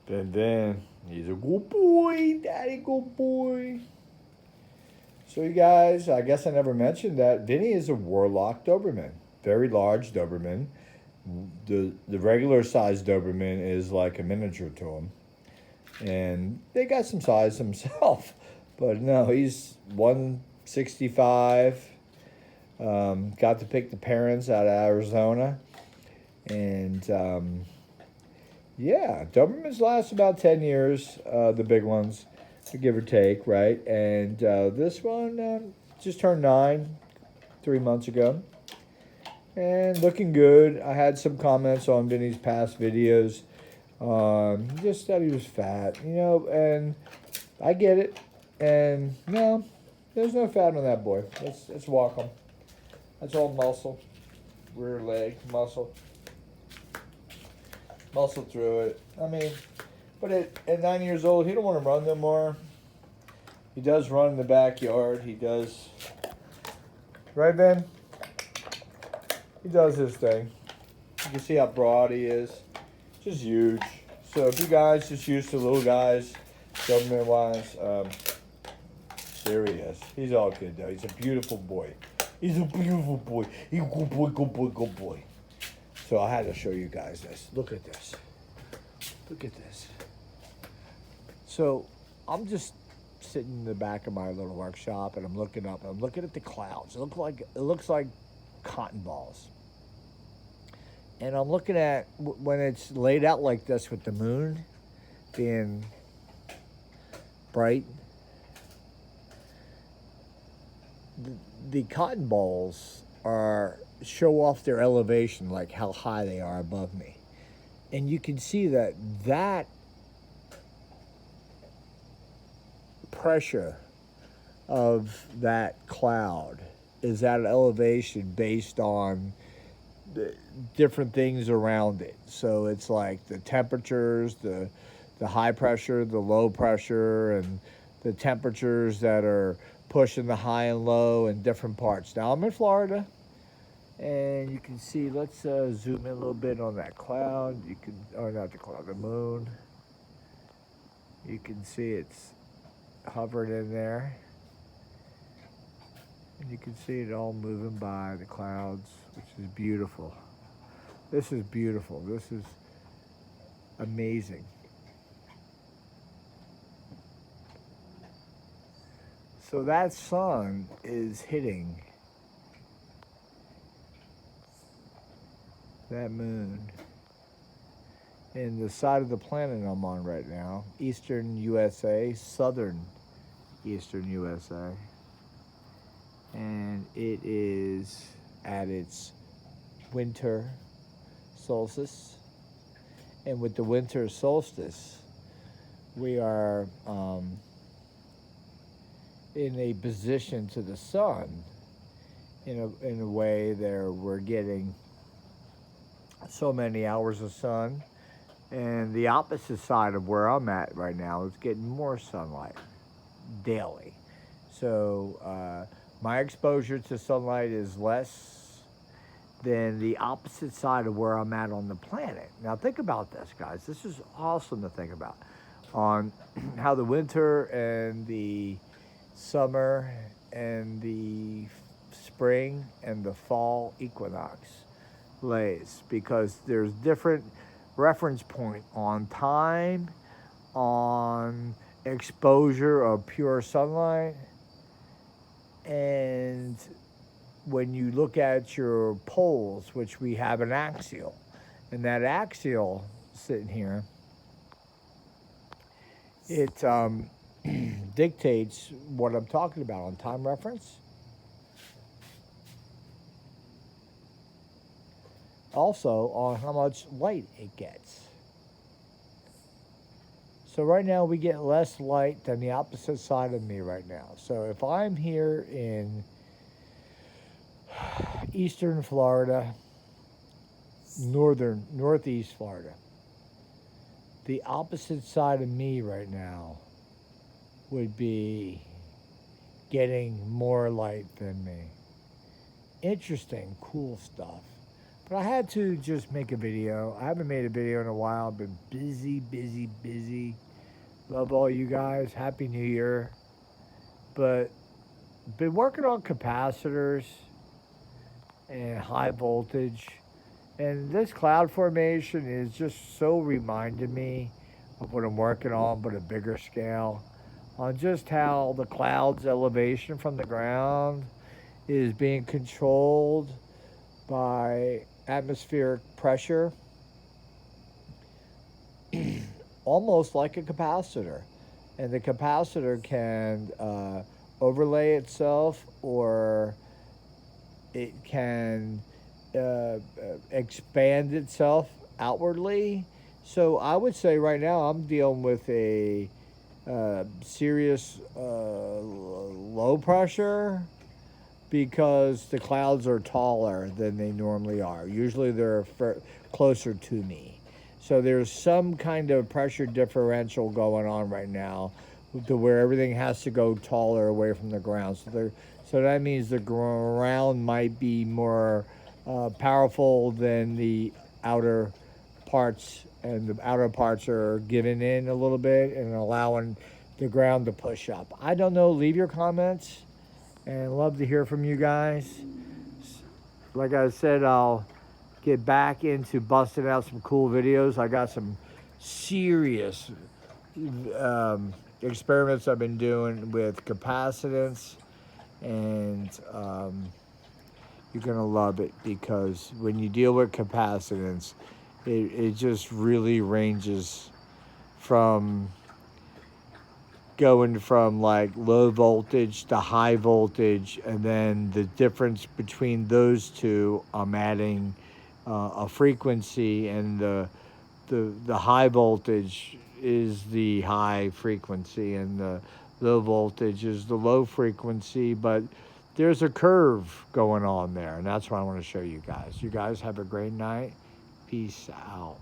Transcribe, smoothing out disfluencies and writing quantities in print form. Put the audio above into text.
And then he's a good boy, daddy, good boy. So you guys, I guess I never mentioned that Vinny is a Warlock Doberman, very large Doberman. The regular size Doberman is like a miniature to him, and they got some size himself, but no, he's 165. Got to pick the parents out of Arizona, and yeah, Dobermans last about 10 years, the big ones, give or take, right? And this one just turned 9 3 months ago, and looking good. I had some comments on Vinny's past videos. Just that he was fat, and I get it. And no, there's no fat on that boy. Let's walk him. That's all muscle, rear leg muscle, muscle through it. I mean, but at 9 years old, he don't want to run no more. He does run in the backyard. He does, right, Ben? He does his thing. You can see how broad he is. Just huge. So if you guys just used to little guys, government wise, there he is. He's all good though. He's a beautiful boy. He's a beautiful boy. He's a good boy, good boy, good boy. So I had to show you guys this. Look at this. Look at this. So I'm just sitting in the back of my little workshop and I'm looking up. I'm looking at the clouds. It looks like cotton balls. And I'm looking at when it's laid out like this with the moon being bright. The cotton balls show off their elevation, like how high they are above me. And you can see that pressure of that cloud is at an elevation based on the different things around it. So it's like the temperatures, the high pressure, the low pressure, and the temperatures that are pushing the high and low in different parts. Now I'm in Florida, and you can see. Let's zoom in a little bit on that cloud. Or not the cloud, the moon. You can see it's hovering in there, and you can see it all moving by the clouds, which is beautiful. This is beautiful. This is amazing. So that sun is hitting that moon in the side of the planet I'm on right now, eastern USA, southern eastern USA. And it is at its winter solstice. And with the winter solstice, we are in a position to the sun in a way that we're getting so many hours of sun, and the opposite side of where I'm at right now is getting more sunlight daily. So my exposure to sunlight is less than the opposite side of where I'm at on the planet. Now think about this, guys. This is awesome to think about on how the winter and the summer and the spring and the fall equinox lays, because there's different reference point on time, on exposure of pure sunlight, and when you look at your poles, which we have an axial, and that axial sitting here, it dictates what I'm talking about on time reference. Also on how much light it gets. So right now we get less light than the opposite side of me right now. So if I'm here in eastern Florida, northeast Florida, the opposite side of me right now would be getting more light than me. Interesting, cool stuff. But I had to just make a video. I haven't made a video in a while. I've been busy, busy, busy. Love all you guys. Happy New Year. But been working on capacitors and high voltage. And this cloud formation is just so reminding me of what I'm working on, but a bigger scale. On just how the cloud's elevation from the ground is being controlled by atmospheric pressure, almost like a capacitor. And the capacitor can overlay itself, or it can expand itself outwardly. So I would say right now I'm dealing with a serious low pressure, because the clouds are taller than they normally are. Usually they're closer to me. So there's some kind of pressure differential going on right now, to where everything has to go taller away from the ground. So that means the ground might be more powerful than the outer parts, and the outer parts are giving in a little bit and allowing the ground to push up. I don't know. Leave your comments, and love to hear from you guys. Like I said, I'll get back into busting out some cool videos. I got some serious experiments I've been doing with capacitance, and you're gonna love it, because when you deal with capacitance, it just really ranges from going from like low voltage to high voltage, and then the difference between those two, I'm adding a frequency, and the high voltage is the high frequency, and the low voltage is the low frequency. But there's a curve going on there, and that's what I want to show you guys. You guys have a great night. Peace out.